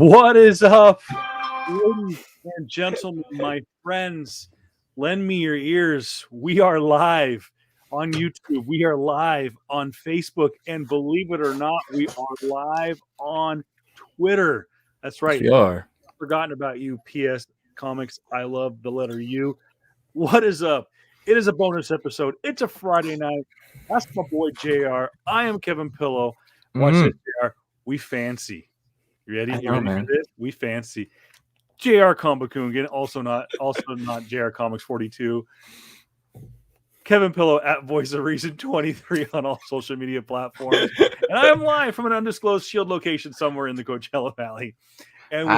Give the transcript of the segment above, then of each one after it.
What is up, ladies and gentlemen, my friends? Lend me your ears. We are live on YouTube. We are live on Facebook. And believe it or not, we are live on Twitter. That's right. Yes, we are. I've forgotten about you, PS Comics. I love the letter U. What is up? It is a bonus episode. It's a Friday night. That's my boy JR. I am Kevin Pillow. Watch this, JR. We fancy. You ready? You ready for this? We fancy. JR Kombakungan, also not JR Comics 42. Kevin Pillow at Voice of Reason 23 on all social media platforms. And I am live from an undisclosed shield location somewhere in the Coachella Valley. And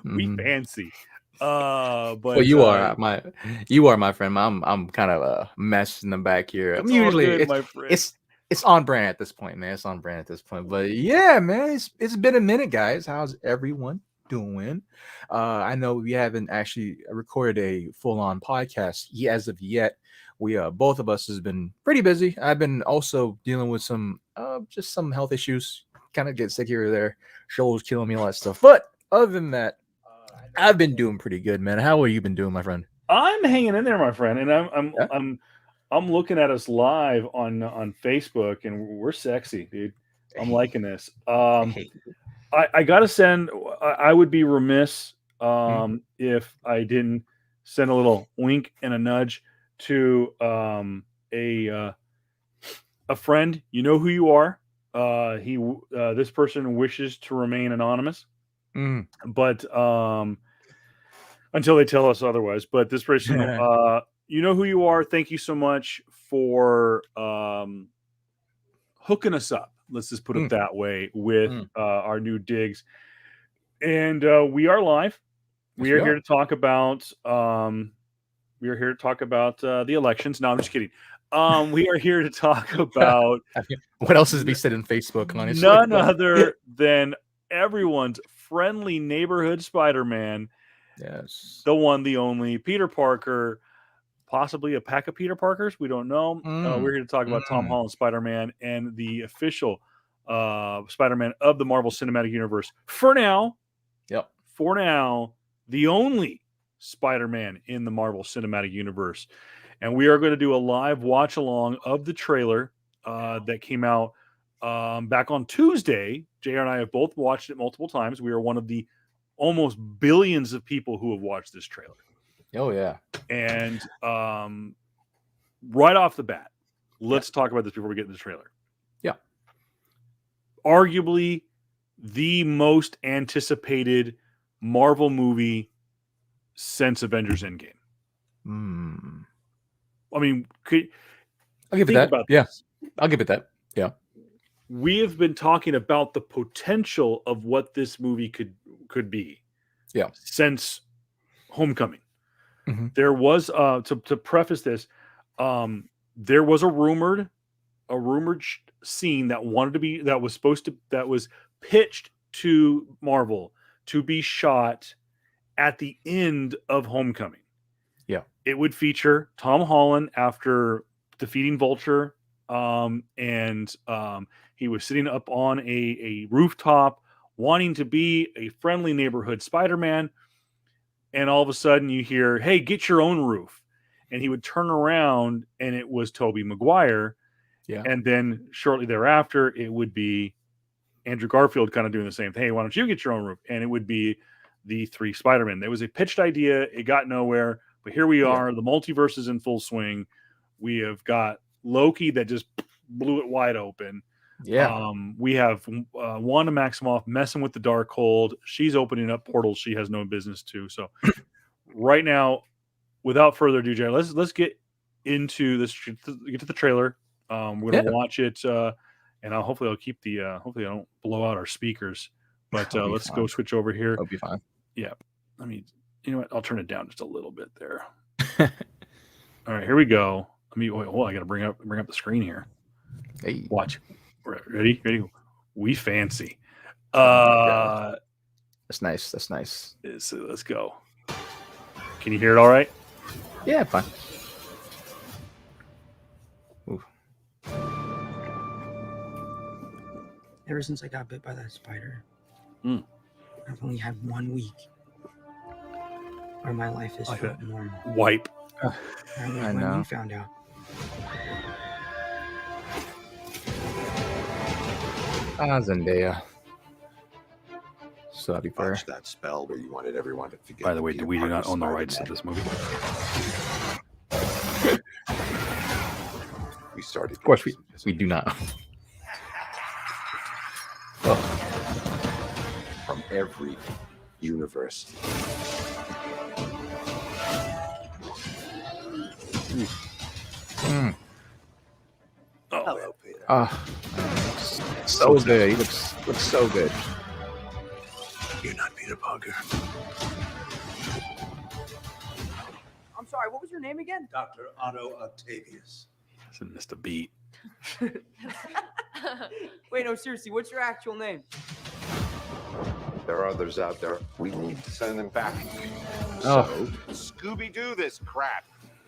we fancy. But well, you are my friend. I'm kind of a mess in the back here. I'm usually my friend. It's on brand at this point, man. It's on brand at this point. But yeah, man, it's been a minute, guys. How's everyone doing? I know we haven't actually recorded a full-on podcast as of yet. We both of us has been pretty busy. I've been also dealing with some just some health issues. Kind of get sick here or there. Shoulders killing me, all that stuff. But other than that, I've been doing pretty good, man. How have you been doing, my friend? I'm hanging in there, my friend, and I'm looking at us live on Facebook, and we're sexy, dude. I'm liking this. I gotta send. I would be remiss if I didn't send a little wink and a nudge to a friend. You know who you are. This person wishes to remain anonymous, but until they tell us otherwise. But this person, you know who you are. Thank you so much for hooking us up. Let's just put it that way with our new digs. And we are live. We are here to talk about the elections. No, I'm just kidding. We are here to talk about what else is be said in Facebook, honestly. None other than everyone's friendly neighborhood Spider-Man. Yes. The one, the only, Peter Parker. Possibly a pack of Peter Parkers. We don't know. We're here to talk about Tom Holland Spider-Man and the official Spider-Man of the Marvel Cinematic Universe. For now, the only Spider-Man in the Marvel Cinematic Universe. And we are going to do a live watch-along of the trailer that came out back on Tuesday. JR and I have both watched it multiple times. We are one of the almost billions of people who have watched this trailer. Oh, yeah. And right off the bat, let's talk about this before we get into the trailer. Yeah. Arguably the most anticipated Marvel movie since Avengers Endgame. I mean, I'll give it that. Yeah, I'll give it that. Yeah. We have been talking about the potential of what this movie could be. Yeah. Since Homecoming. There was to preface this, there was a rumored scene that was pitched to Marvel to be shot at the end of Homecoming. Yeah, it would feature Tom Holland after defeating Vulture, and he was sitting up on a rooftop wanting to be a friendly neighborhood Spider-Man. And all of a sudden you hear, hey, get your own roof. And he would turn around and it was Tobey Maguire. Yeah. And then shortly thereafter, it would be Andrew Garfield kind of doing the same thing. Hey, why don't you get your own roof? And it would be the three Spider-Men. There was a pitched idea. It got nowhere. But here we are. The multiverse is in full swing. We have got Loki that just blew it wide open. Yeah. We have Wanda Maximoff messing with the Darkhold. She's opening up portals she has no business to. So right now, without further ado, Jerry, let's get into this. Get to the trailer. We're gonna watch it, and hopefully I'll keep the. Hopefully I don't blow out our speakers. But let's go switch over here. That'll be fine. Yeah. I mean, you know what? I'll turn it down just a little bit there. All right, here we go. I got to bring up the screen here. Hey, watch. Ready? We fancy. That's nice. So let's go. Can you hear it all right? Yeah, fine. Ooh. Ever since I got bit by that spider, I've only had 1 week where my life has Like felt normal. Wipe. I know I when know. you found out. Zendaya. So happy for her. Watch that spell where you wanted everyone to forget. By the way, Peter we do not Parker own the rights to Spider-Man. this movie. We started. Of course, we do not. From every universe. Mm. Oh, Hello, Peter. So good. He looks so good. You're not Peter Parker. I'm sorry, what was your name again? Dr. Otto Octavius. hasn't missed a beat. Wait, no, seriously, what's your actual name? There are others out there. We need to send them back. Oh. So, Scooby-Doo this crap.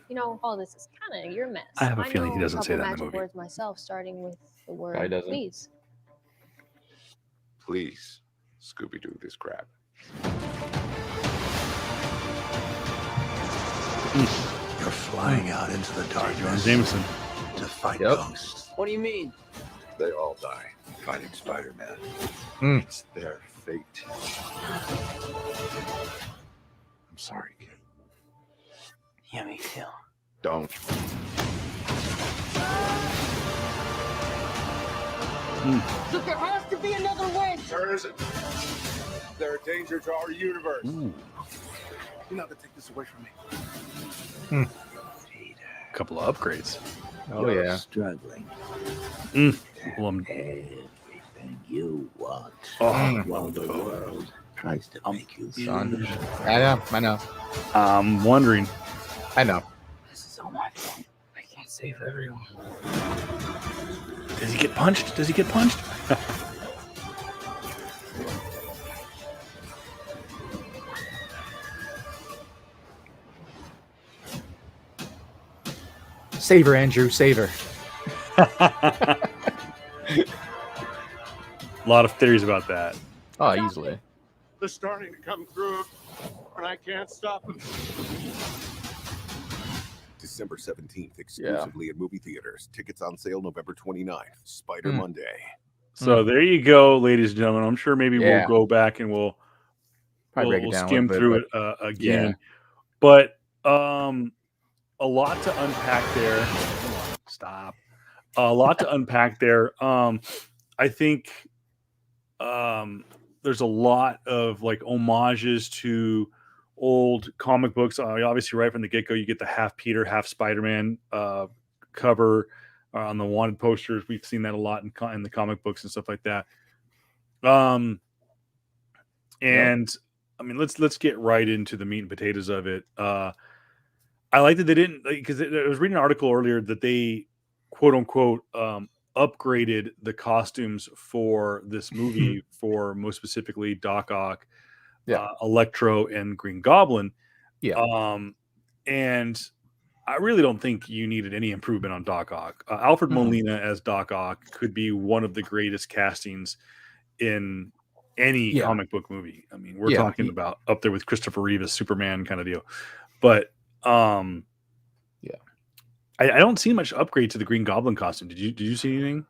You know, all this is kind of your mess. I have a feeling he know doesn't say couple that in the magic movie. words myself, starting with the he word doesn't. please. Please, Scooby-Doo this crap. You're flying out into the John darkness Jameson. to fight Yep. ghosts. What do you mean? They all die fighting Spider-Man. Mm. It's their fate. I'm sorry, kid. Yeah, me too. Don't. Look, there has to be another way. There isn't. They're a danger to our universe. Ooh, You're not gonna take this away from me. a couple of upgrades. Oh yeah. Struggling. Well, I'm- Everything you want. oh, While the world tries to make you Son. I know. I'm wondering. I know. This is all my fault. I can't save everyone. Does he get punched? Does he get punched? Save her, Andrew. Save her. A lot of theories about that. Oh, easily. They're starting to come through, and I can't stop them. December 17th, exclusively at movie theaters. Tickets on sale November 29th. Spider Monday. So there you go, ladies and gentlemen. I'm sure maybe Yeah. we'll go back and we'll Probably break it we'll down a skim little through bit, it again. yeah. But a lot to unpack there. Stop. A lot to unpack there. I think there's a lot of like homages to old comic books. Obviously, right from the get go, you get the half Peter, half Spider-Man cover on the wanted posters. We've seen that a lot in the comic books and stuff like that. And I mean, let's get right into the meat and potatoes of it. I like that they didn't, because I was reading an article earlier that they quote unquote upgraded the costumes for this movie for most specifically Doc Ock, Electro, and Green Goblin. And I really don't think you needed any improvement on Doc Ock. Alfred Molina as Doc Ock could be one of the greatest castings in any comic book movie. I mean, we're talking about up there with Christopher Reeve as Superman kind of deal. But I don't see much upgrade to the Green Goblin costume. Did you see anything?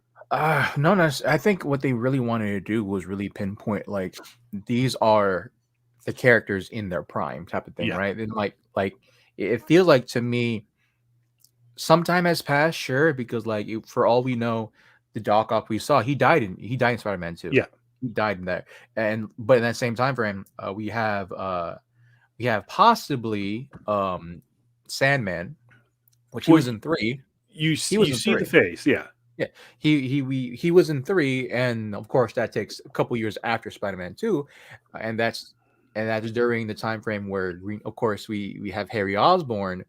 No. I think what they really wanted to do was really pinpoint like these are the characters in their prime type of thing, right? And like it feels like to me, some time has passed, sure, because like for all we know, the Doc Ock we saw, he died in Spider-Man 2. Yeah, he died in there, but in that same time frame, we have possibly Sandman, which he was in 3. You see the face, yeah. He was in 3, and of course that takes a couple years after Spider-Man 2, and that's during the time frame where of course we have Harry Osborn,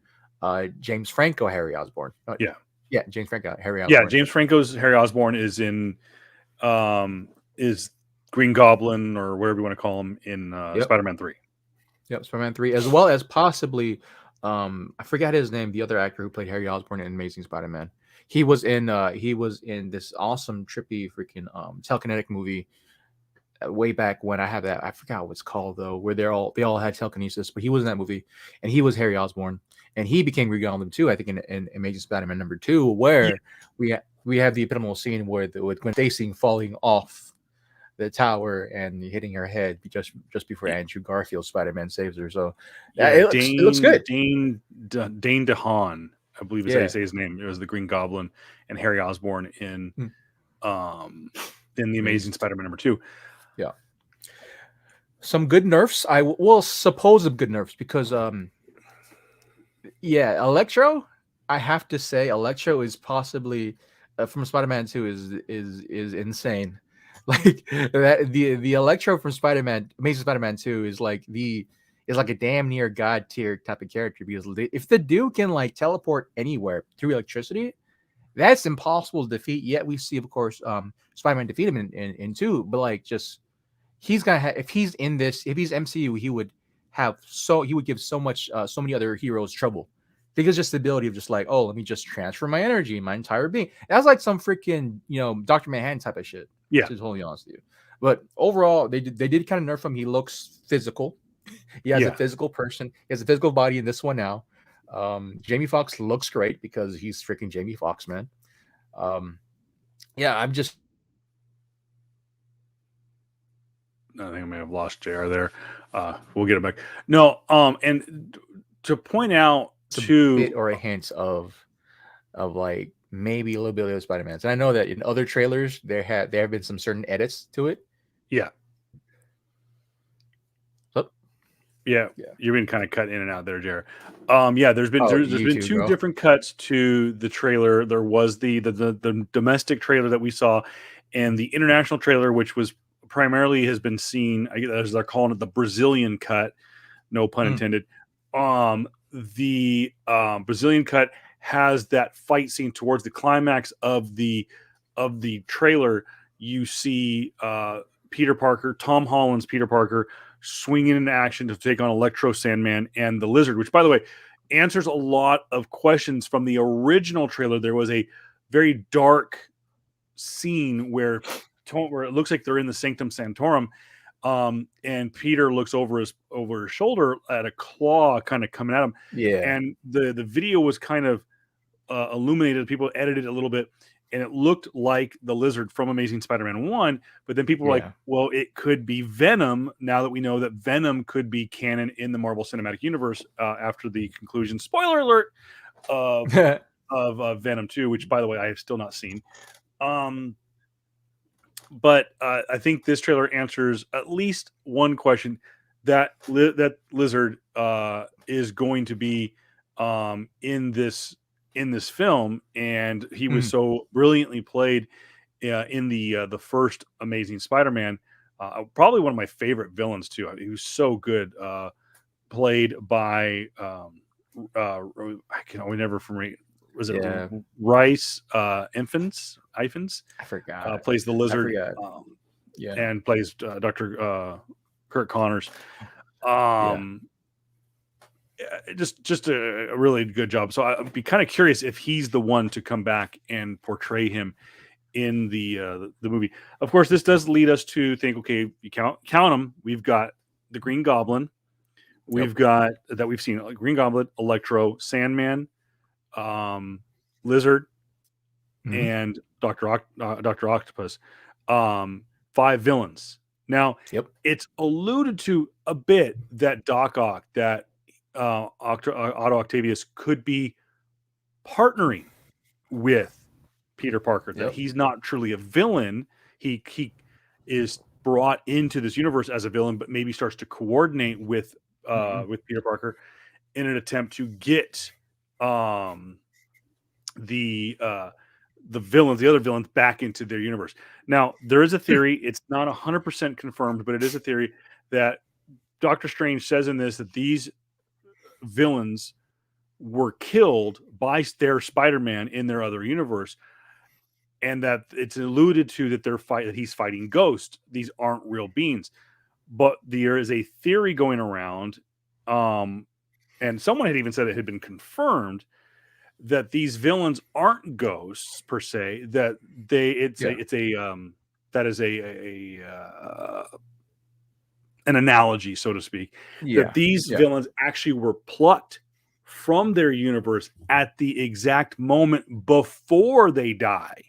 James Franco Harry Osborn. James Franco Harry Osborn. Yeah, James Franco's Harry Osborn is in is Green Goblin or whatever you want to call him in Spider-Man 3. Yep, Spider-Man 3, as well as possibly I forgot his name, the other actor who played Harry Osborn in Amazing Spider-Man. He was in this awesome trippy freaking telekinetic movie way back when I have that. I forgot what it's called though, where they all had telekinesis, but he was in that movie, and he was Harry Osborn, and he became Green Goblin too. I think in Amazing Spider-Man #2, where we have the epitomal scene where with Gwen Stacy falling off the tower and hitting her head just before Andrew Garfield Spider-Man saves her. So it looks good. Dane DeHaan, I believe is how you say his name. It was the Green Goblin and Harry Osborn in the Amazing Spider-Man #2. Yeah. Some good nerfs. I will suppose some good nerfs because Electro, I have to say Electro is possibly from Spider-Man 2 is insane. Like that the Electro from Amazing Spider-Man 2 is like a damn near god tier type of character, because if the dude can like teleport anywhere through electricity, that's impossible to defeat. Yet we see, of course, Spider-Man defeat him in 2, but like just he's gonna have, if he's MCU, he would give so many other heroes trouble, because just the ability of just like, oh, let me just transfer my energy, my entire being. That's like some freaking Dr. Manhattan type of shit. Yeah, to be totally honest with you. But overall, they did kind of nerf him. He looks physical. He has a physical person. He has a physical body in this one now. Jamie Foxx looks great because he's freaking Jamie Foxx, man. I'm just. I think I may have lost JR there. We'll get it back. No, and to point out a bit or a hint of like maybe a little bit of Spider-Man's. And I know that in other trailers there have been some certain edits to it. Yeah. Yeah, you've been kind of cut in and out there, Jared. There's been two different cuts to the trailer. There was the domestic trailer that we saw, and the international trailer, which was primarily has been seen, as they're calling it, the Brazilian cut. No pun intended. The Brazilian cut has that fight scene towards the climax of the trailer. You see Peter Parker, Tom Holland's Peter Parker, swinging into action to take on Electro, Sandman, and the Lizard, which, by the way, answers a lot of questions from the original trailer. There was a very dark scene where it looks like they're in the Sanctum Sanctorum, and Peter looks over his shoulder at a claw kind of coming at him. Yeah, and the video was kind of illuminated. People edited it a little bit, and it looked like the Lizard from Amazing Spider-Man 1, but then people were like, well, it could be Venom, now that we know that Venom could be canon in the Marvel Cinematic Universe after the conclusion, spoiler alert, of Venom 2, which, by the way, I have still not seen. But I think this trailer answers at least one question, that Lizard is going to be in this film, and he was so brilliantly played in the first Amazing Spider-Man. Probably one of my favorite villains too. I mean, he was so good. Played by I can only never from was it Rice Ifans? I forgot. Plays the Lizard. And plays Dr. Kurt Connors. Just a really good job. So I'd be kind of curious if he's the one to come back and portray him in the movie. Of course, this does lead us to think, okay, you count them. We've got the Green Goblin. We've got that we've seen Green Goblin, Electro, Sandman, Lizard, and Dr. Octopus. 5 villains. Now, it's alluded to a bit that Doc Ock, that Otto Octavius could be partnering with Peter Parker, that he's not truly a villain. He is brought into this universe as a villain, but maybe starts to coordinate with Peter Parker in an attempt to get the other villains back into their universe. Now, there is a theory, it's not 100% confirmed, but it is a theory that Doctor Strange says in this that these villains were killed by their Spider-Man in their other universe, and that it's alluded to that he's fighting ghosts. These aren't real beings, but there is a theory going around, and someone had even said it had been confirmed that these villains aren't ghosts per se. That it's an analogy, so to speak, that these villains actually were plucked from their universe at the exact moment before they die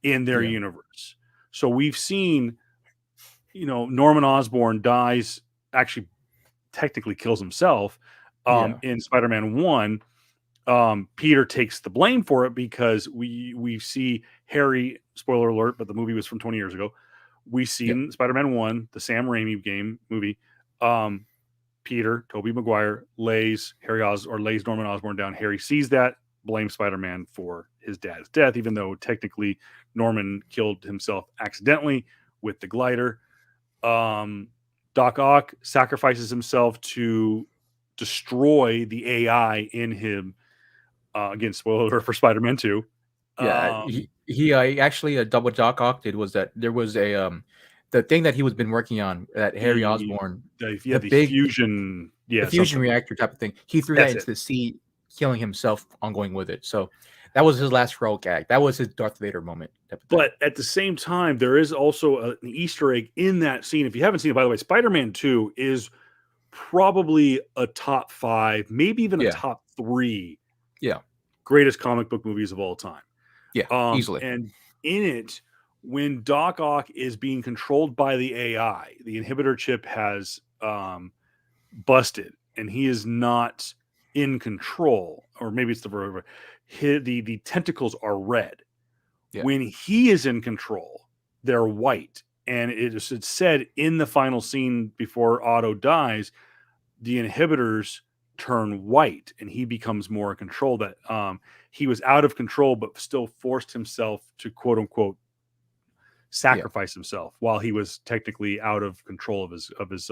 in their universe. So we've seen, Norman Osborn dies, actually technically kills himself in Spider-Man 1. Peter takes the blame for it because we see Harry, spoiler alert, but the movie was from 20 years ago. We see in Spider-Man 1, the Sam Raimi movie, Peter, Tobey Maguire, lays Norman Osborn down. Harry sees that, blames Spider-Man for his dad's death, even though technically Norman killed himself accidentally with the glider. Doc Ock sacrifices himself to destroy the AI in him. Again, spoiler alert for Spider-Man 2. He actually what Doc Ock did was that there was a the thing that he was been working on that Harry Osborn, the fusion reactor type of thing. He threw that into the sea, killing himself ongoing with it. So that was his last heroic act. That was his Darth Vader moment. But at the same time, there is also an Easter egg in that scene. If you haven't seen it, by the way, Spider-Man 2 is probably a top 5, maybe even a top 3 greatest comic book movies of all time. Easily. And in it, when Doc Ock is being controlled by the AI, the inhibitor chip has busted, and he is not in control, or maybe it's the tentacles are red. When he is in control, they're white, and it's said in the final scene before Otto dies, the inhibitors turn white and he becomes more in control. That he was out of control but still forced himself to quote unquote sacrifice himself while he was technically out of control of his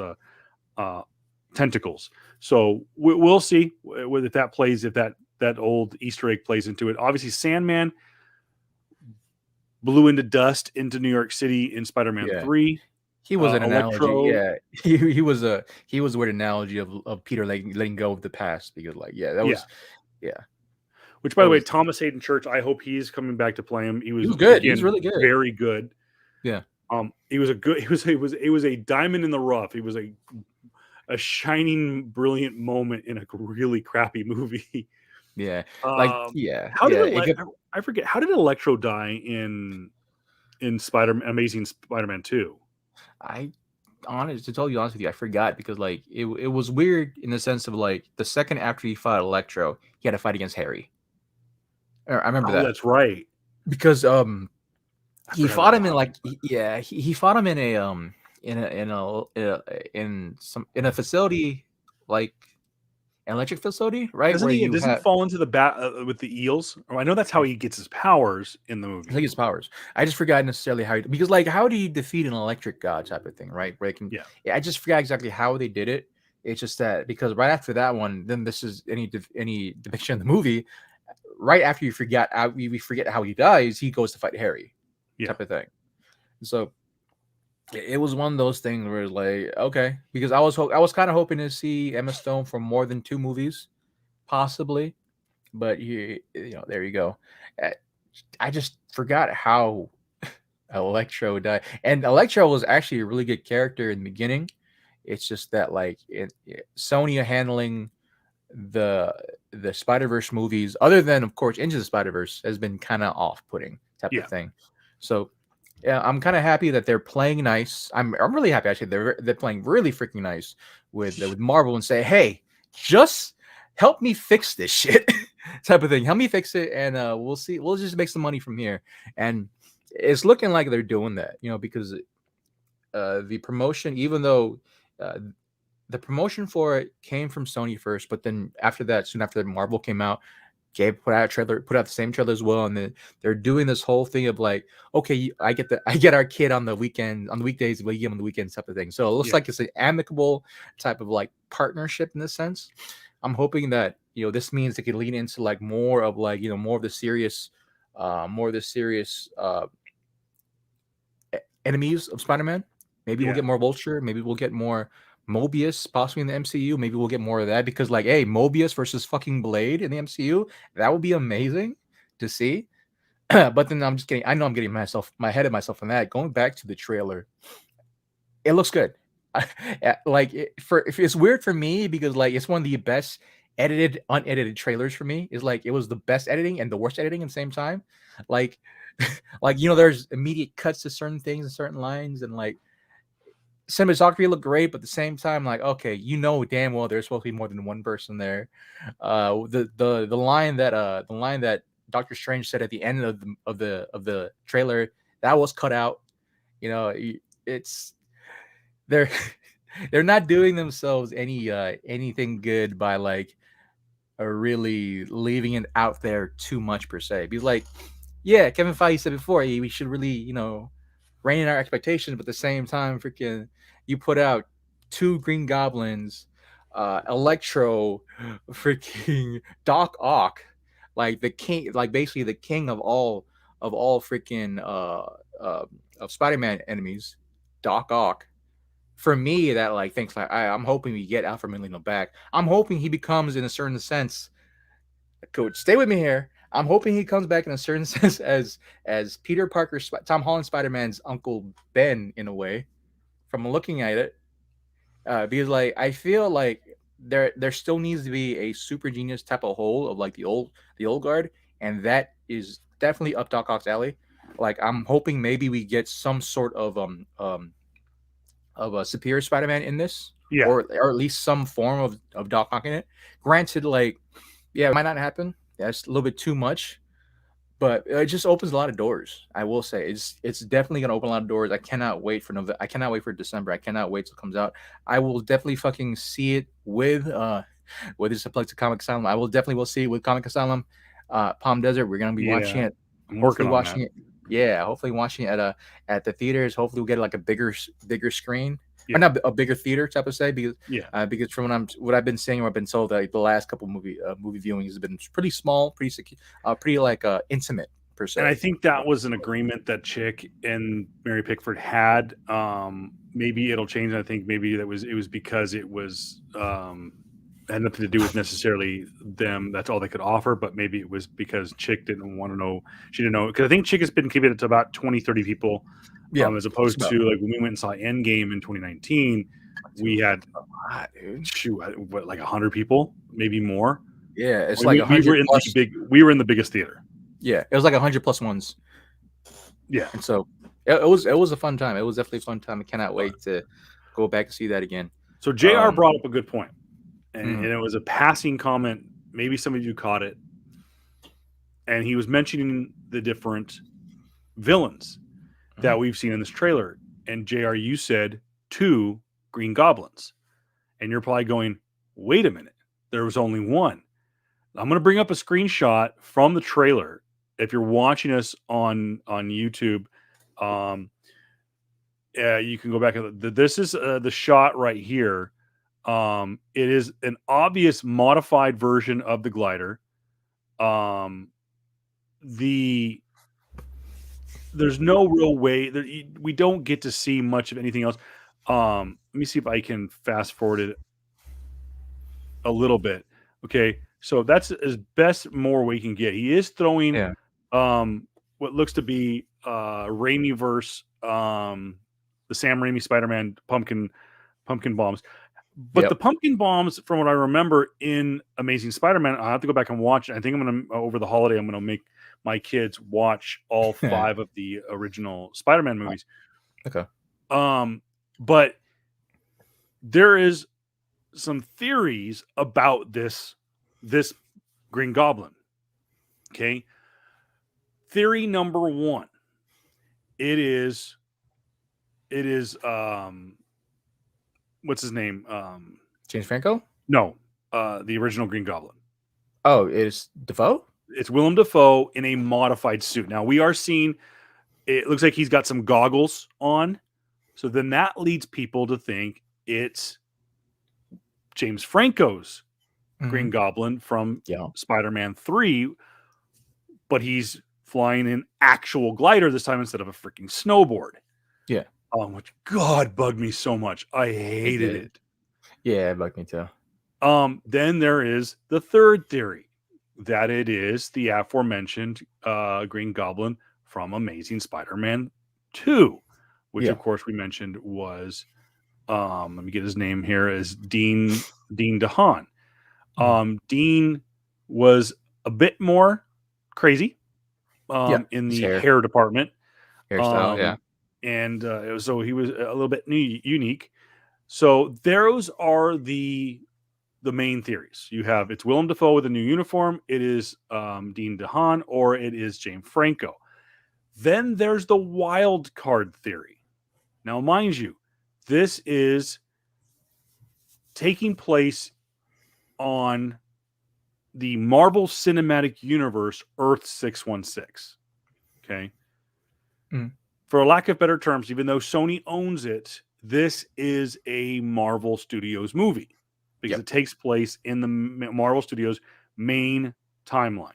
tentacles. So we'll see if that plays, if that old Easter egg plays into it. Obviously Sandman blew into dust into New York City in Spider-Man 3. He was an analogy. He was a weird analogy of Peter letting go of the past, because that was Which, by the way, Thomas Hayden Church, I hope he's coming back to play him. He was good. He's really good. Very good. Yeah. He was a diamond in the rough. He was a shining, brilliant moment in a really crappy movie. Yeah. I forget, how did Electro die in Amazing Spider-Man 2? To tell you honest with you, I forgot, because it was weird in the sense of the second after he fought Electro, he had to fight against Harry. I remember that. That's right. Because he fought him he fought him in a facility, like an electric facility, right? Doesn't he fall into the bat with the eels? Oh, I know that's how he gets his powers in the movie. I think his powers. I just forgot necessarily how because how do you defeat an electric god type of thing, right? Where it can, I just forgot exactly how they did it. It's just that because right after that one, then this is any depiction in the movie. Right after we forget how he dies, he goes to fight Harry, type of thing. So it was one of those things where it's okay, because I was kind of hoping to see Emma Stone for more than 2 movies, possibly, but there you go. I just forgot how Electro died, and Electro was actually a really good character in the beginning. It's just that Sony handling the Spider-Verse movies, other than of course Into the Spider-Verse, has been kind of off-putting type of thing. So I'm kind of happy that they're playing nice. I'm really happy actually they're playing really freaking nice with Marvel, and say, hey, just help me fix this shit type of thing. Help me fix it, and we'll see. We'll just make some money from here. And it's looking like they're doing that, because the promotion, even though the promotion for it came from Sony first, but then after that, soon after Marvel came out, put out the same trailer as well, and then they're doing this whole thing of okay, I get our kid on the weekend, on the weekdays, we get him on the weekends type of thing. So it looks like it's an amicable type of partnership in this sense. I'm hoping that this means they could lean into more of more of the serious enemies of Spider-Man. Maybe we'll get more Vulture. Maybe we'll get more Mobius, possibly in the MCU. Maybe we'll get more of that, because hey, Mobius versus fucking Blade in the MCU, that would be amazing to see. But then I'm just getting. I know I'm getting my head of myself on that. Going back to the trailer, it looks good. If it's weird for me because like it's one of the best edited, unedited trailers for me. Is like it was the best editing and the worst editing at the same time. Like, like there's immediate cuts to certain things and certain lines, and like cinematography looked great, but at the same time, like okay, damn well there's supposed to be more than one person there. The line that Doctor Strange said at the end of the trailer that was cut out. It's they're they're not doing themselves anything good by like really leaving it out there too much per se. Because like, yeah, Kevin Feige said before, we should really rein in our expectations, but at the same time, freaking, you put out 2 Green Goblins, Electro, freaking Doc Ock, like the king, like basically the king of all freaking of Spider-Man enemies, Doc Ock. For me, that like thinks like I'm hoping we get Alfred Molina back. I'm hoping he becomes, in a certain sense, coach. Stay with me here. I'm hoping he comes back in a certain sense as Peter Parker, Tom Holland, Spider-Man's Uncle Ben in a way. From looking at it, because like I feel like there still needs to be a super genius type of hole of like the old guard, and that is definitely up Doc Ock's alley. Like I'm hoping maybe we get some sort of a superior Spider-Man in this, or at least some form of Doc Ock in it. Granted, like it might not happen. That's a little bit too much, but it just opens a lot of doors. I will say it's definitely gonna open a lot of doors. I cannot wait for November. I cannot wait for December. I cannot wait till it comes out. I will definitely fucking see it with it's a plug to Comic Asylum. I will definitely see it with Comic Asylum, Palm Desert. We're gonna be watching it. I'm working on that. Yeah, hopefully watching it at the theaters. Hopefully we'll get like a bigger screen. Or not a bigger theater type of say, because from what I've been seeing or I've been told that the last couple movie viewings has been pretty small, pretty like intimate per se. And I think that was an agreement that Chick and Mary Pickford had. Maybe it'll change. I think maybe it was because it was had nothing to do with necessarily them. That's all they could offer, but maybe it was because Chick didn't want to know. She didn't know, because I think Chick has been keeping it to about 20, 30 people. As opposed to like when we went and saw Endgame in 2019, we had like 100 people, maybe more. Yeah, it's we were in the biggest theater. Yeah, it was like 100+ ones. Yeah, and so it was a fun time. It was definitely a fun time. I cannot wait to go back and see that again. So JR brought up a good point, and it was a passing comment. Maybe some of you caught it, and he was mentioning the different villains that we've seen in this trailer. And JR, you said 2 Green Goblins. And you're probably going, wait a minute, there was only one. I'm going to bring up a screenshot from the trailer. If you're watching us on YouTube, you can go back. This is the shot right here. It is an obvious modified version of the glider. There's no real way that we don't get to see much of anything else. Let me see if I can fast forward it a little bit. Okay, so that's as best more we can get. He is throwing what looks to be Raimi-verse, the Sam Raimi Spider-Man pumpkin bombs. But the pumpkin bombs, from what I remember in Amazing Spider-Man, I have to go back and watch. I think I'm going to, over the holiday, I'm going to make my kids watch all 5 of the original Spider-Man movies. Okay. But there is some theories about this Green Goblin. Okay. Theory number 1. It is what's his name? James Franco? No, the original Green Goblin. Oh, it's Dafoe? It's Willem Dafoe in a modified suit. Now we are seeing, it looks like he's got some goggles on. So then that leads people to think it's James Franco's Green Goblin from Spider-Man 3, but he's flying an actual glider this time instead of a freaking snowboard. Yeah. Which God bugged me so much. I hated it. Yeah, it bugged me too. Then there is the third theory. that it is the aforementioned Green Goblin from Amazing Spider-Man 2, which of course we mentioned was let me get his name here, is Dean DeHaan. Dean was a bit more crazy in the hair department. Hairstyle, and so he was a little bit unique. So those are the main theories. You have it's Willem Dafoe with a new uniform, it is Dean DeHaan, or it is James Franco. Then there's the wild card theory. Now, mind you, this is taking place on the Marvel Cinematic Universe Earth 616. Okay. For lack of better terms, even though Sony owns it, this is a Marvel Studios movie because it takes place in the Marvel Studios main timeline.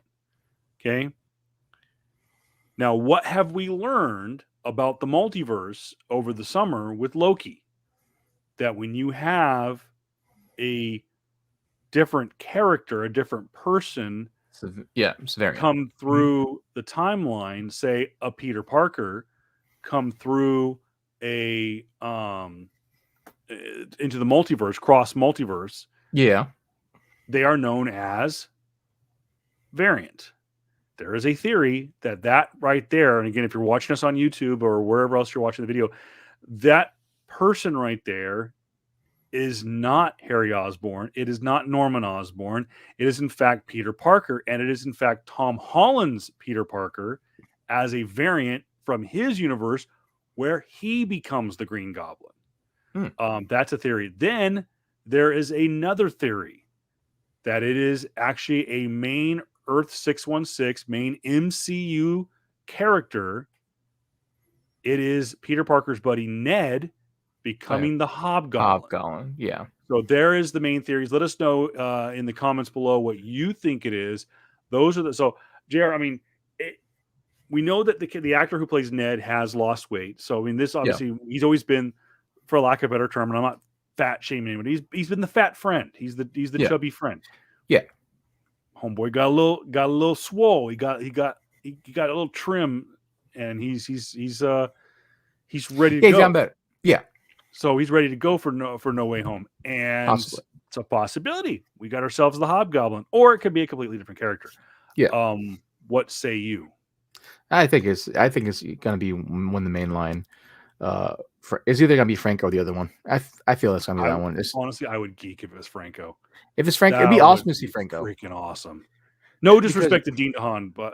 Okay. Now, what have we learned about the multiverse over the summer with Loki? That when you have a different character, a different person come through the timeline, say a Peter Parker come through a into the multiverse, cross multiverse, they are known as variant. There is a theory that right there, and again, if you're watching us on YouTube or wherever else you're watching the video, that person right there is not Harry Osborn. It is not Norman Osborn. It is in fact Peter Parker, and it is in fact Tom Holland's Peter Parker as a variant from his universe where he becomes the Green Goblin. That's a theory. Then there is another theory that it is actually a main Earth 616, main MCU character. It is Peter Parker's buddy Ned becoming the Hobgoblin. So there is the main theories. Let us know in the comments below what you think it is. Those are so JR, I mean, we know that the actor who plays Ned has lost weight. So I mean, this obviously he's always been, for lack of a better term, and I'm not fat shaming anybody, he's been the fat friend. He's the chubby friend. Homeboy got a little swole. He got a little trim, and he's ready to go. He's gotten better. So he's ready to go for No Way Home, and it's a possibility. We got ourselves the Hobgoblin, or it could be a completely different character. What say you? I think it's gonna be one of the main line. It's either gonna be Franco or the other one. I feel it's gonna be that one. Honestly, I would geek if it was Franco. If it's Franco, it'd be awesome to see Franco. Freaking awesome. No disrespect to Dean DeHaan, but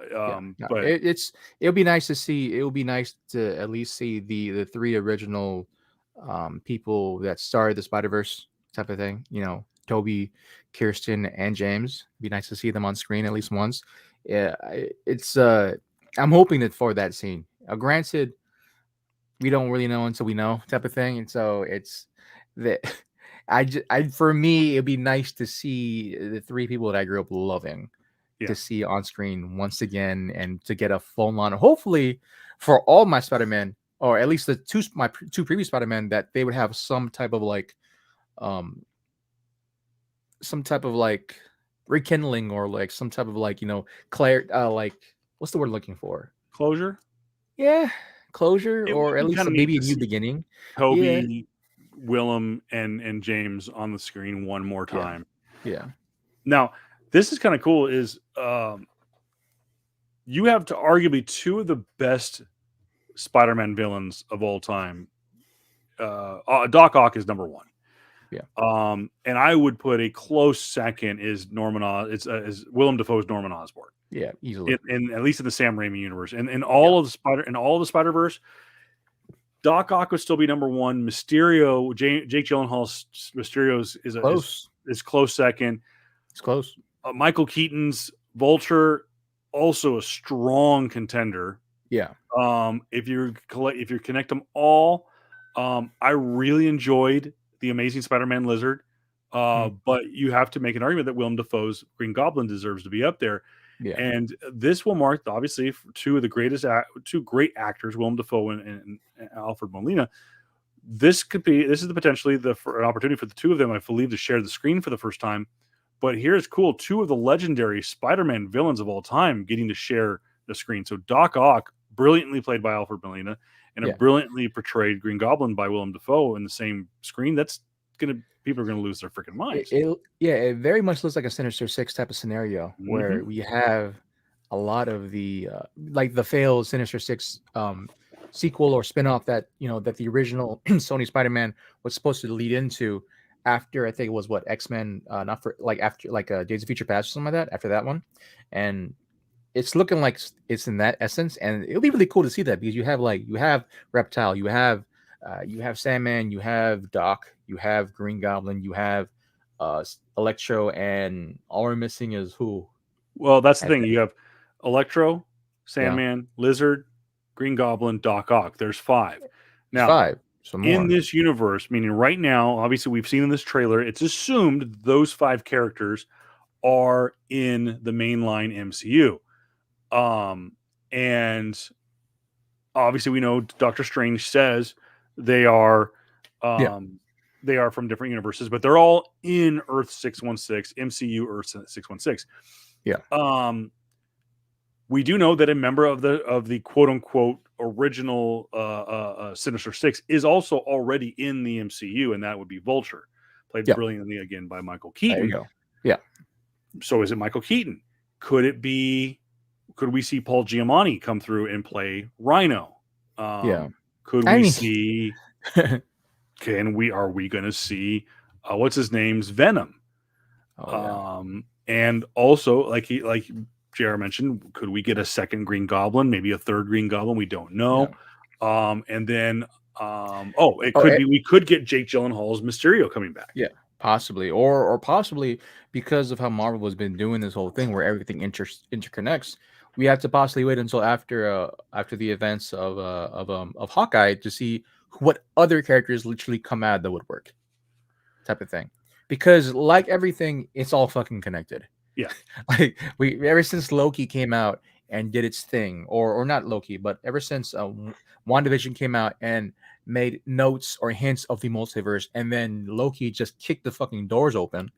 but it'll be nice to see. It will be nice to at least see the three original people that started the Spider-Verse type of thing. You know, Toby, Kirsten, and James. It'd be nice to see them on screen at least once. Yeah, it's I'm hoping that for that scene. Granted, we don't really know until we know type of thing, and so it's that for me, it'd be nice to see the three people that I grew up loving to see on screen once again, and to get a full on. Hopefully, for all my Spider-Man, or at least my two previous Spider-Man, that they would have some type of rekindling, or like some type of what's the word looking for? Closure? Yeah, closure, or at least maybe a new beginning. Toby, Willem, and James on the screen one more time. Yeah. Now, this is kind of cool. Is you have to arguably two of the best Spider-Man villains of all time. Doc Ock is number one. And I would put a close second is is Willem Dafoe's Norman Osborn. Yeah, easily. In at least in the Sam Raimi universe, and in all of the Spider-Verse, Doc Ock would still be number one. Mysterio, Jake Gyllenhaal's Mysterio is close second. It's close. Michael Keaton's Vulture, also a strong contender. Yeah. If you connect them all, I really enjoyed the Amazing Spider-Man Lizard, but you have to make an argument that Willem Dafoe's Green Goblin deserves to be up there. Yeah. And this will mark, obviously, two great actors, Willem Dafoe and Alfred Molina. This is potentially an opportunity for the two of them, I believe, to share the screen for the first time. But here's cool: 2 of the legendary Spider-Man villains of all time getting to share the screen. So Doc Ock, brilliantly played by Alfred Molina, and a brilliantly portrayed Green Goblin by Willem Dafoe in the same screen. That's people are gonna lose their freaking minds. It very much looks like a Sinister Six type of scenario where we have a lot of the like the failed Sinister Six sequel or spinoff that that the original Sony Spider-Man was supposed to lead into after, I think it was X-Men, not for like after Days of Future Past or something like that, after that one. And it's looking like it's in that essence, and it'll be really cool to see that, because you have Reptile, you have Sandman, you have Doc, you have Green Goblin, you have Electro, and all we're missing is who? Well, that's the thing. You have Electro, Sandman, Lizard, Green Goblin, Doc Ock. There's 5. Now, 5. Some more. In this universe, meaning right now, obviously we've seen in this trailer, it's assumed those 5 characters are in the mainline MCU. And obviously we know Doctor Strange says they are from different universes, but they're all in Earth 616, MCU Earth 616. Yeah. We do know that a member of the quote unquote original Sinister Six is also already in the MCU, and that would be Vulture, played brilliantly again by Michael Keaton. There you go. Yeah. So is it Michael Keaton? Could we see Paul Giamatti come through and play Rhino? Could we see? Are we going to see? What's his name's Venom? And also, like JR mentioned, could we get a second Green Goblin, maybe a third Green Goblin? We don't know. And then, it could be we could get Jake Gyllenhaal's Mysterio coming back. Yeah, possibly, or possibly because of how Marvel has been doing this whole thing where everything interconnects. We have to possibly wait until after the events of Hawkeye to see what other characters literally come out of the woodwork, type of thing. Because like everything, it's all fucking connected. Yeah. Like we ever since Loki came out and did its thing, or not Loki, but ever since WandaVision came out and made notes or hints of the multiverse, and then Loki just kicked the fucking doors open,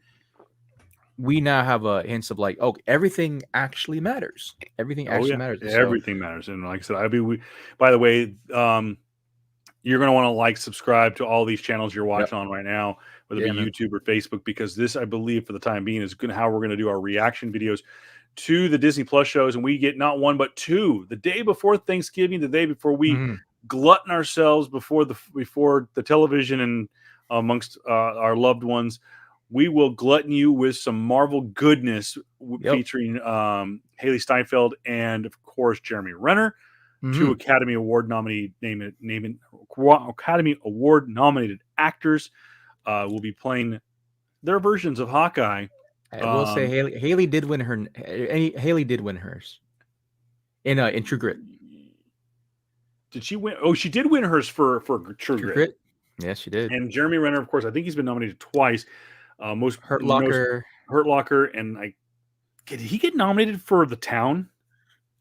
we now have a hints of like, everything actually matters. Everything actually matters. Everything matters. And like I said, by the way, you're going to want to subscribe to all these channels you're watching on right now, whether it be YouTube or Facebook, because this, I believe, for the time being, is how we're going to do our reaction videos to the Disney Plus shows. And we get not 1, but 2 the day before Thanksgiving, the day before we glutton ourselves before the television and amongst our loved ones. We will glutton you with some Marvel goodness featuring Haley Steinfeld and, of course, Jeremy Renner, 2 Academy Award nominated actors will be playing their versions of Hawkeye. I will say Haley did win her. Haley did win hers in True Grit. Did she win? Oh, she did win hers for True Grit. Yes, she did. And Jeremy Renner, of course, I think he's been nominated twice. Hurt Locker, and did he get nominated for The Town?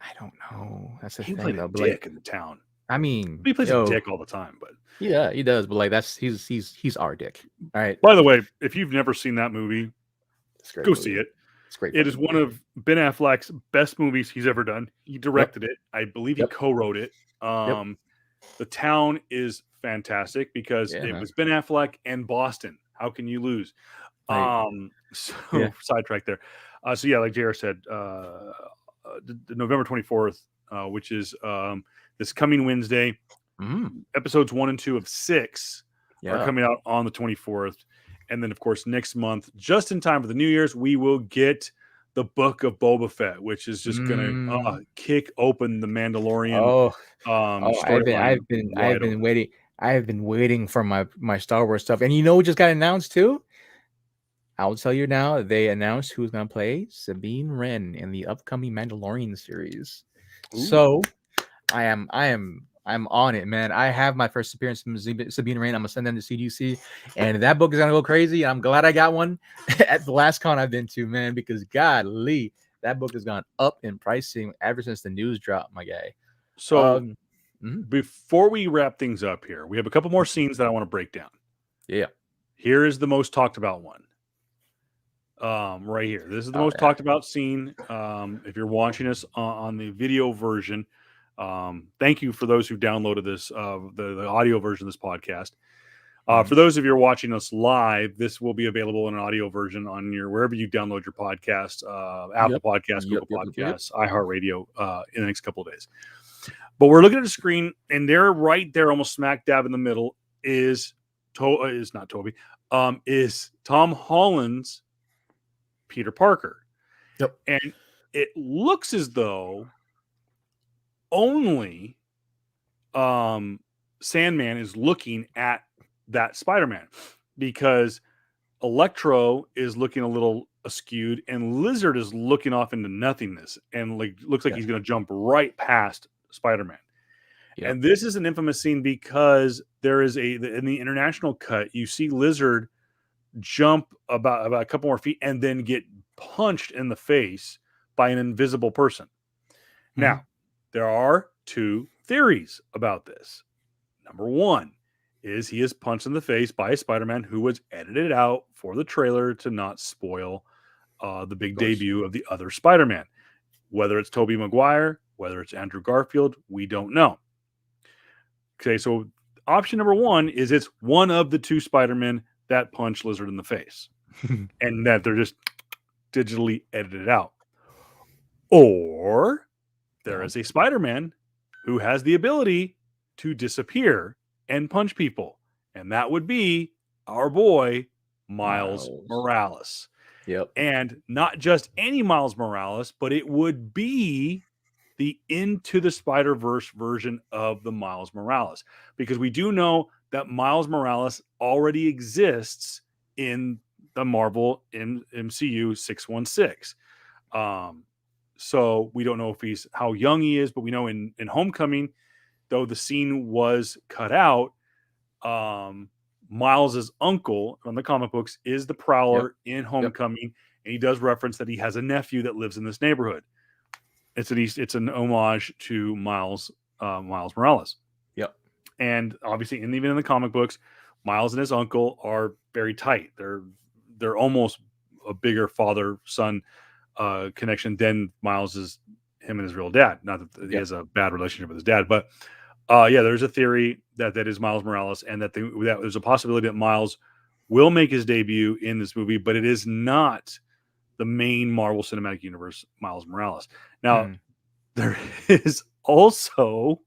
I don't know. That's the he thing. Played a dick in The Town. I mean, he plays a dick all the time, but yeah, he does. But he's our dick. All right. By the way, if you've never seen that movie, go see it. It's great. It is one of Ben Affleck's best movies he's ever done. He directed it. I believe he co-wrote it. The Town is fantastic because it was Ben Affleck and Boston. How can you lose? Sidetrack there. Like JR said, November 24th, which is this coming Wednesday, episodes 1 and 2 of 6 are coming out on the 24th. And then, of course, next month, just in time for the New Year's, we will get the Book of Boba Fett, which is just going to kick open the Mandalorian. I've been waiting. I have been waiting for my Star Wars stuff. And you know what just got announced too? I'll tell you now. They announced who's going to play Sabine Wren in the upcoming Mandalorian series. Ooh. So I am on it, man. I have my first appearance from Sabine Wren. I'm gonna send them to CDC, and that book is gonna go crazy. I'm glad I got one at the last con I've been to, man, because golly, that book has gone up in pricing ever since the news dropped, my guy. So before we wrap things up here, we have a couple more scenes that I want to break down. Yeah. Here is the most talked about one. right here. This is the most talked about scene. If you're watching us on the video version, thank you for those who downloaded this, the audio version of this podcast. For those of you who are watching us live, this will be available in an audio version on your wherever you download your podcast, Apple Podcasts, Google Podcasts, iHeartRadio, in the next couple of days. But we're looking at the screen, and there, right there, almost smack dab in the middle, is is Tom Holland's Peter Parker. Yep. And it looks as though only Sandman is looking at that Spider-Man, because Electro is looking a little askewed and Lizard is looking off into nothingness and looks like he's going to jump right past Spider-Man. Yep. And this is an infamous scene because there is in the international cut, you see Lizard jump about a couple more feet and then get punched in the face by an invisible person. Now, there are two theories about this. Number one is he is punched in the face by a Spider-Man who was edited out for the trailer to not spoil the big debut of the other Spider-Man. Whether it's Tobey Maguire, whether it's Andrew Garfield, we don't know. Okay, so option number one is it's one of the two Spider-Men that punch Lizard in the face and that they're just digitally edited out. Or there is a Spider-Man who has the ability to disappear and punch people, and that would be our boy Miles Morales. Yep. And not just any Miles Morales, but it would be the Into the Spider-Verse version of the Miles Morales, because we do know that Miles Morales already exists in the Marvel MCU 616. So we don't know if how young he is, but we know in Homecoming, though the scene was cut out, Miles's uncle on the comic books is the Prowler in Homecoming, and he does reference that he has a nephew that lives in this neighborhood. It's an homage to Miles Morales. Yep. And obviously, even in the comic books, Miles and his uncle are very tight. They're almost a bigger father-son connection than Miles is him and his real dad. Not that he has a bad relationship with his dad, but there's a theory that is Miles Morales, and that there's a possibility that Miles will make his debut in this movie, but it is not the main Marvel Cinematic Universe Miles Morales. Now, there is also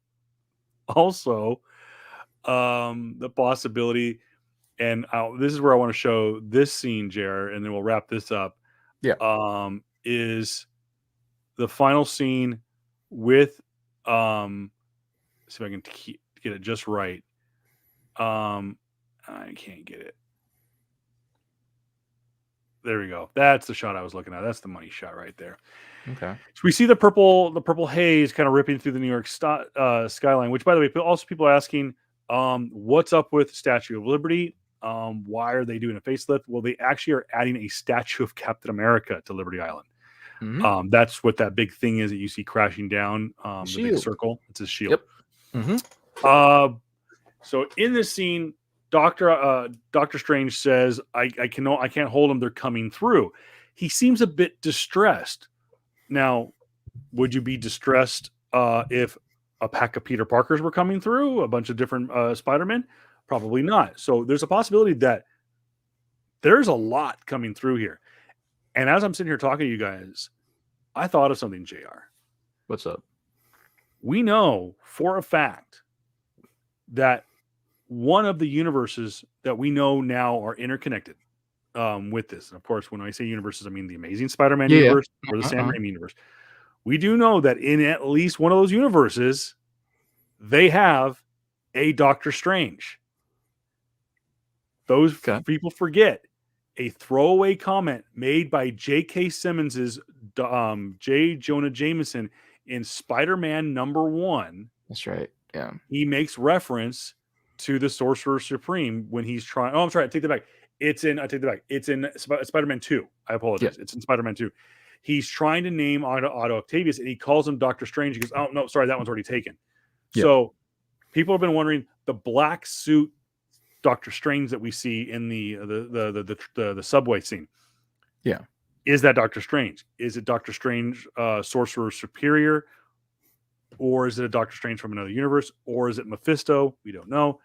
the possibility, and this is where I want to show this scene, JR, and then we'll wrap this up. Yeah. Is the final scene with see if I can get it just right. I can't get it. There we go. That's the shot I was looking at. That's the money shot right there. Okay. So we see the purple haze kind of ripping through the New York skyline, which, by the way, also people are asking, what's up with Statue of Liberty? Why are they doing a facelift? Well, they actually are adding a statue of Captain America to Liberty Island. Mm-hmm. That's what that big thing is that you see crashing down, the big circle. It's a shield. Yep. Mm-hmm. So in this scene, Doctor Strange says, I can't hold them. They're coming through. He seems a bit distressed. Now, would you be distressed if a pack of Peter Parkers were coming through, a bunch of different Spider-Men? Probably not. So there's a possibility that there's a lot coming through here. And as I'm sitting here talking to you guys, I thought of something, JR. What's up? We know for a fact that one of the universes that we know now are interconnected with this. And of course, when I say universes, I mean the Amazing Spider-Man universe or the Sam Raimi universe. We do know that in at least one of those universes, they have a Doctor Strange. Those people forget a throwaway comment made by J.K. Simmons's J. Jonah Jameson in Spider-Man #1. That's right. Yeah. He makes reference to the Sorcerer Supreme when he's trying. Oh, I'm sorry. I take that back. It's in Spider-Man 2. I apologize. Yeah. It's in Spider-Man 2. He's trying to name Otto Octavius, and he calls him Doctor Strange. He goes, "Oh no, sorry, that one's already taken." Yeah. So people have been wondering, the black suit Doctor Strange that we see in the subway scene. Yeah. Is that Doctor Strange? Is it Doctor Strange, Sorcerer Superior? Or is it a Doctor Strange from another universe? Or is it Mephisto? We don't know.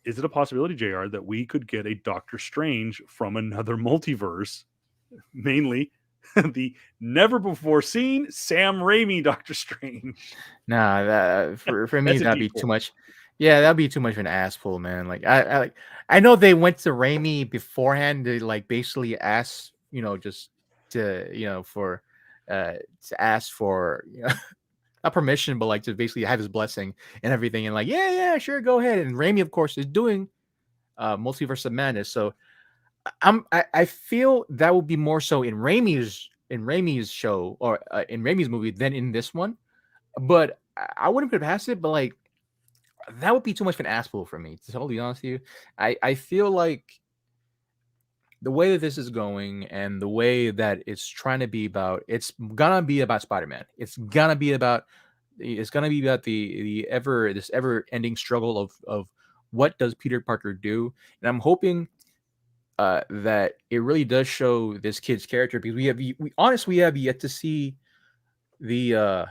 Is it a possibility, JR, that we could get a Doctor Strange from another multiverse? Mainly the never before seen Sam Raimi Doctor Strange. Nah, for me that'd be too much. Yeah, that'd be too much of an ass pull, man. Like I know they went to Raimi beforehand to like basically ask, just to for to ask for not permission, but like to basically have his blessing and everything, and like yeah, sure, go ahead. And Raimi, of course, is doing Multiverse of Madness, so I feel that would be more so in Raimi's show or in Raimi's movie than in this one. But I wouldn't put it past it. But like that would be too much of an ass pull for me. To totally be honest with you, I feel like the way that this is going and the way that it's trying to be about, it's gonna be about Spider-Man. It's gonna be about the ever ending struggle of what does Peter Parker do, and I'm hoping that it really does show this kid's character, because we have yet to see the I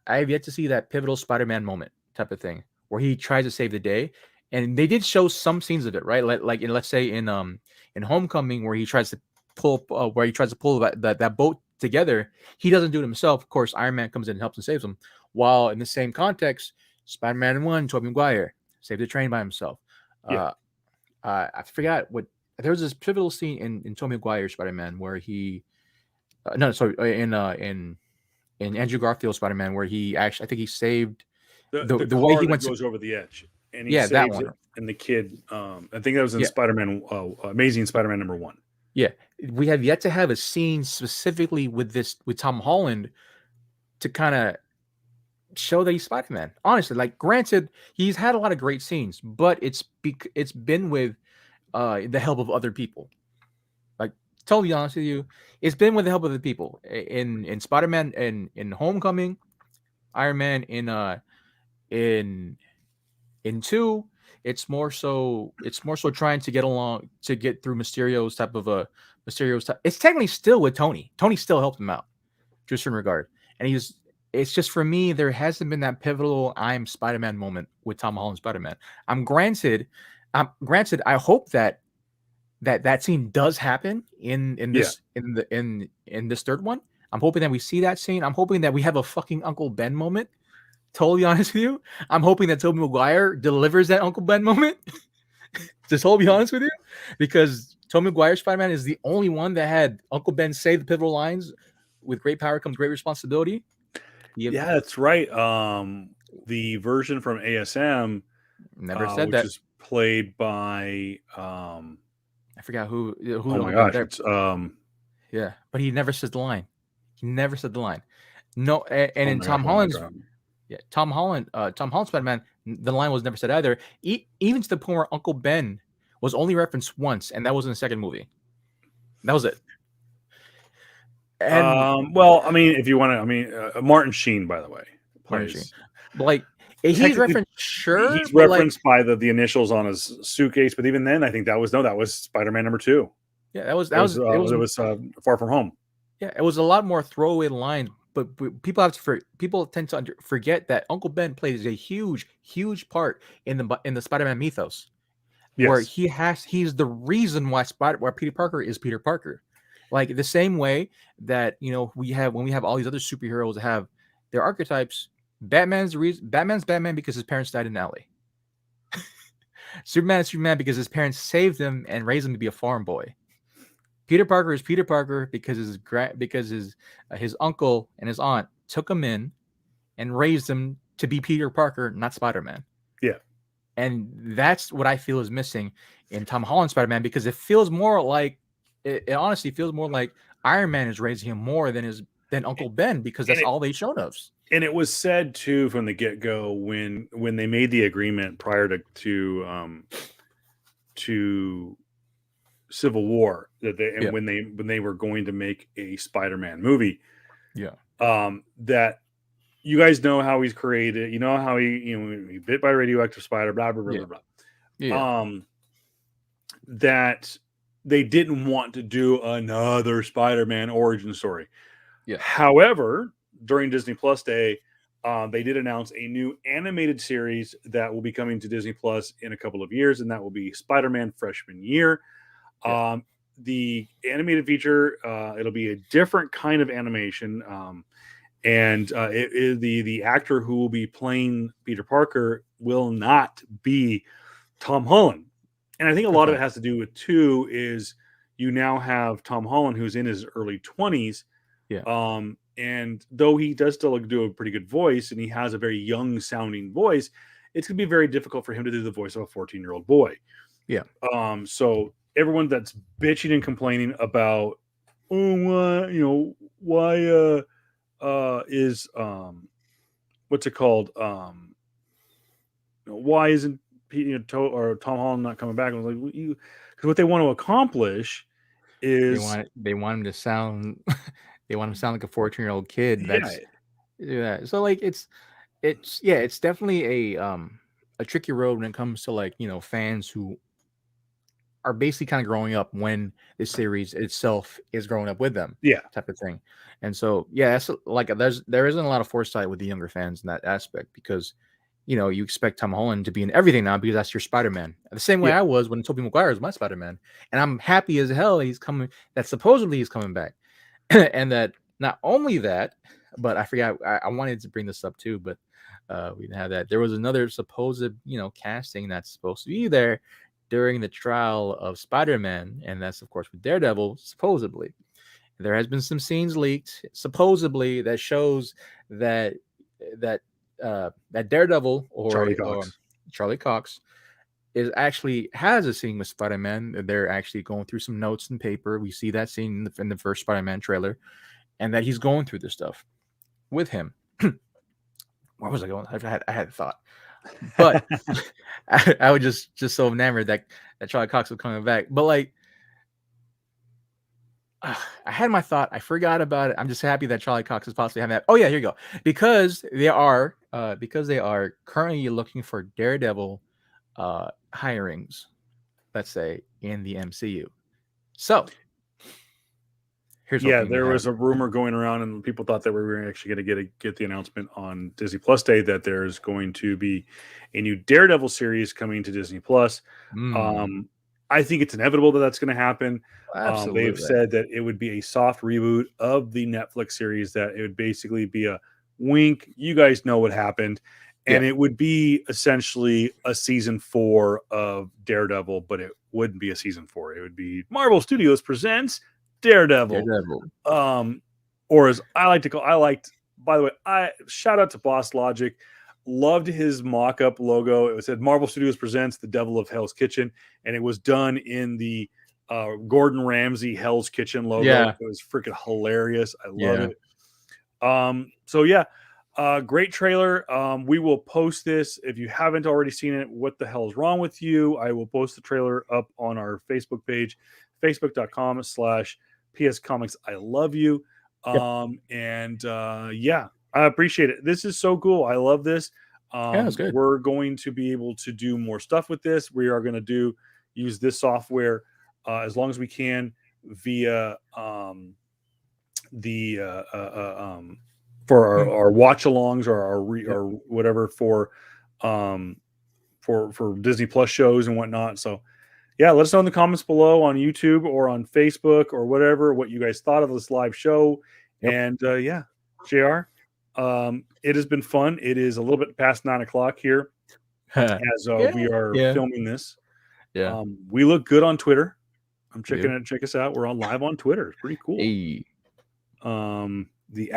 have yet to see that pivotal Spider-Man moment type of thing where he tries to save the day, and they did show some scenes of it, right? Like let's say in Homecoming, where he tries to pull that boat together. He doesn't do it himself. Of course, Iron Man comes in and helps and saves him. While in the same context, Spider-Man 1, Tobey Maguire saved the train by himself. Yeah. I forgot what there was this pivotal scene in Tobey Maguire's Spider-Man where he in Andrew Garfield's Spider-Man where he actually, I think he saved the way he went goes over the edge, and he that saves one. it, and the kid, I think that was in Spider-Man, Amazing Spider-Man #1. Yeah, we have yet to have a scene specifically with Tom Holland to kind of show that he's Spider-Man. Honestly, like, granted, he's had a lot of great scenes, but it's been with the help of other people. Like, totally honest with you, it's been with the help of the people in Spider-Man and in Homecoming, Iron Man in 2. It's more so trying to get through Mysterio's type. It's technically still with Tony. Tony still helped him out to a certain regard, and it's just, for me, there hasn't been that pivotal I'm Spider-Man moment with Tom Holland Spider-Man. Granted, I hope that scene does happen in this third one. I'm hoping that we see that scene. I'm hoping that we have a fucking Uncle Ben moment. Totally honest with you, I'm hoping that Tobey Maguire delivers that Uncle Ben moment. Just totally be honest with you, because Tobey Maguire's Spider-Man is the only one that had Uncle Ben say the pivotal lines, "With great power comes great responsibility." Yeah, that's right. The version from ASM never said which that. is played by I forgot who. Oh my gosh! It's, yeah, but he never said the line. No, and in Tom Holland's. Yeah, Tom Holland's Spider-Man, the line was never said either. Even to the point where Uncle Ben was only referenced once, and that was in the second movie. That was it. And, well, I mean, if you want to, Martin Sheen, by the way, plays. Like, he's referenced, sure. He's referenced by the initials on his suitcase, but even then, I think that was Spider-Man #2. Yeah, it was Far From Home. Yeah, it was a lot more throwaway lines. But people tend to forget that Uncle Ben plays a huge part in the Spider-Man mythos, where he's the reason why Peter Parker is Peter Parker. Like, the same way that when we have all these other superheroes that have their archetypes. Batman's Batman because his parents died in the alley. Superman is Superman because his parents saved him and raised him to be a farm boy. Peter Parker is Peter Parker because his uncle and his aunt took him in and raised him to be Peter Parker, not Spider-Man. Yeah. And that's what I feel is missing in Tom Holland's Spider-Man, because it feels more like it honestly feels more like Iron Man is raising him more than Uncle Ben, because that's all they showed us. And it was said too from the get-go when they made the agreement prior to Civil War that when they were going to make a Spider-Man movie, that you guys know how he's created, you know how he bit by a radioactive spider, blah blah blah blah blah. Yeah. That they didn't want to do another Spider-Man origin story. Yeah. However, during Disney Plus Day, they did announce a new animated series that will be coming to Disney Plus in a couple of years, and that will be Spider-Man Freshman Year. Yeah. The animated feature, it'll be a different kind of animation, and the actor who will be playing Peter Parker will not be Tom Holland. And I think a lot of it has to do with, too, is you now have Tom Holland, who's in his early 20s. Yeah. And though he does still do a pretty good voice and he has a very young sounding voice, it's going to be very difficult for him to do the voice of a 14-year-old boy. Yeah. So everyone that's bitching and complaining about, why is what's it called? Why isn't Tom Holland not coming back? I was like, because what they want to accomplish is they want him to sound they want him to sound like a 14-year-old kid. Yeah. So like it's definitely a tricky road when it comes to like fans who are basically kind of growing up when the series itself is growing up with them. Yeah, type of thing. And so that's like there isn't a lot of foresight with the younger fans in that aspect because you expect Tom Holland to be in everything now because that's your Spider-Man. The same way I was when Tobey Maguire was my Spider-Man. And I'm happy as hell that supposedly he's coming back. And that not only that, but I forgot, I wanted to bring this up too, but we didn't have that. There was another supposed, casting that's supposed to be there during the trial of Spider-Man. And that's, of course, with Daredevil, supposedly. There has been some scenes leaked, supposedly, that shows that Daredevil or Charlie Cox has a scene with Spider-Man. They're actually going through some notes and paper. We see that scene in the first Spider-Man trailer, and that he's going through this stuff with him. Where was I going? I had a thought, but I was just so enamored that Charlie Cox was coming back. But like, I had my thought. I forgot about it. I'm just happy that Charlie Cox is possibly having that. Oh yeah, here you go. Because they are currently looking for Daredevil hirings, let's say, in the MCU. So there was a rumor going around, and people thought that we were actually going to get the announcement on Disney Plus Day that there's going to be a new Daredevil series coming to Disney Plus. I think it's inevitable that that's going to happen. They've said that it would be a soft reboot of the Netflix series, that it would basically be a wink. You guys know what happened. And it would be essentially a season 4 of Daredevil, but it wouldn't be a season 4. It would be Marvel Studios presents Daredevil. Or as I like to call, by the way, shout out to Boss Logic. Loved his mock-up logo. It said Marvel Studios presents The Devil of Hell's Kitchen, and it was done in the Gordon Ramsay Hell's Kitchen logo. Yeah. It was freaking hilarious. I love it. Great trailer. We will post this. If you haven't already seen it, what the hell is wrong with you? I will post the trailer up on our Facebook page, facebook.com/PS Comics I love you. I appreciate it. This is so cool. I love this. That's good. We're going to be able to do more stuff with this. We are going to use this software as long as we can via for our watch-alongs or whatever for Disney Plus shows and whatnot. So let us know in the comments below on YouTube or on Facebook or whatever what you guys thought of this live show. And JR, it has been fun. It is a little bit past 9:00 here as we are filming this. We look good on Twitter. I'm checking it. Check us out. We're live on Twitter. It's pretty cool. Hey. The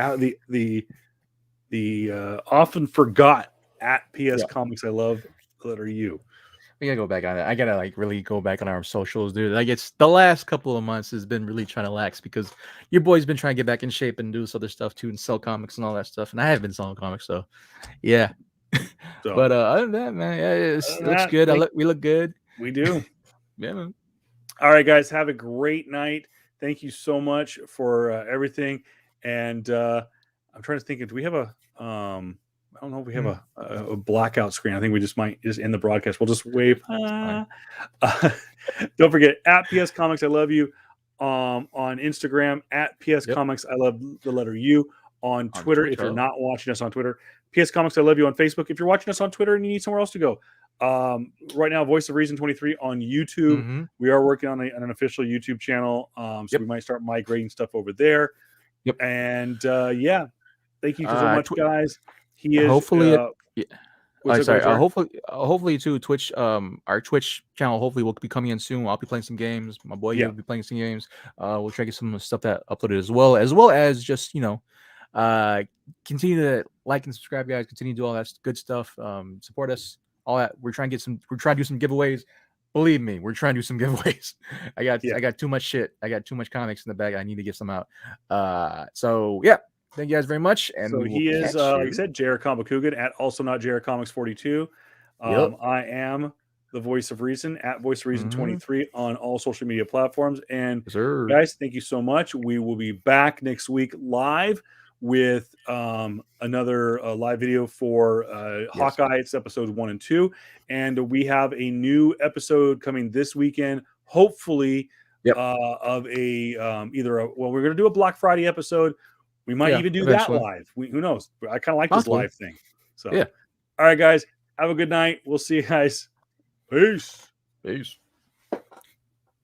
often forgot at PS Comics I love letter U. We gotta go back on it. I gotta really go back on our socials, dude. It's the last couple of months has been really trying to lax because your boy's been trying to get back in shape and do this other stuff too and sell comics and all that stuff. And I have been selling comics, so yeah. But other than that, man, it looks good. We look good. We do. Yeah, man. All right, guys, have a great night. Thank you so much for everything. And I'm trying to think, do we have don't know if we have a blackout screen. I think we just might just end the broadcast. We'll just wave. Don't forget at PS Comics I Love You on Instagram, at PS Comics I Love the letter U on Twitter. If you're not watching us on Twitter, PS Comics I Love You on Facebook. If you're watching us on Twitter and you need somewhere else to go, right now Voice of Reason 23 on YouTube. We are working on an official YouTube channel, so we might start migrating stuff over there. And thank you so much, guys. He is hopefully hopefully too Twitch, our Twitch channel hopefully will be coming in soon. I'll be playing some games. My boy will be playing some games. We'll try to get some stuff that uploaded as well as just continue to like and subscribe, guys. Continue to do all that good stuff. Support us, all that. We're trying to do some giveaways. Believe me, we're trying to do some giveaways. I got too much shit. I got too much comics in the bag. I need to get some out. Thank you guys very much. And so he is, like I said, J.R. Comic at also not J.R. Comics 42. I am the Voice of Reason at Voice of Reason 23 on all social media platforms. And guys, thank you so much. We will be back next week live with another live video for Hawkeye. It's episodes 1 and 2. And we have a new episode coming this weekend, hopefully, of a we're going to do a Black Friday episode. We might even do that live. Who knows? I kind of like this live thing. So, all right, guys, have a good night. We'll see you guys. Peace.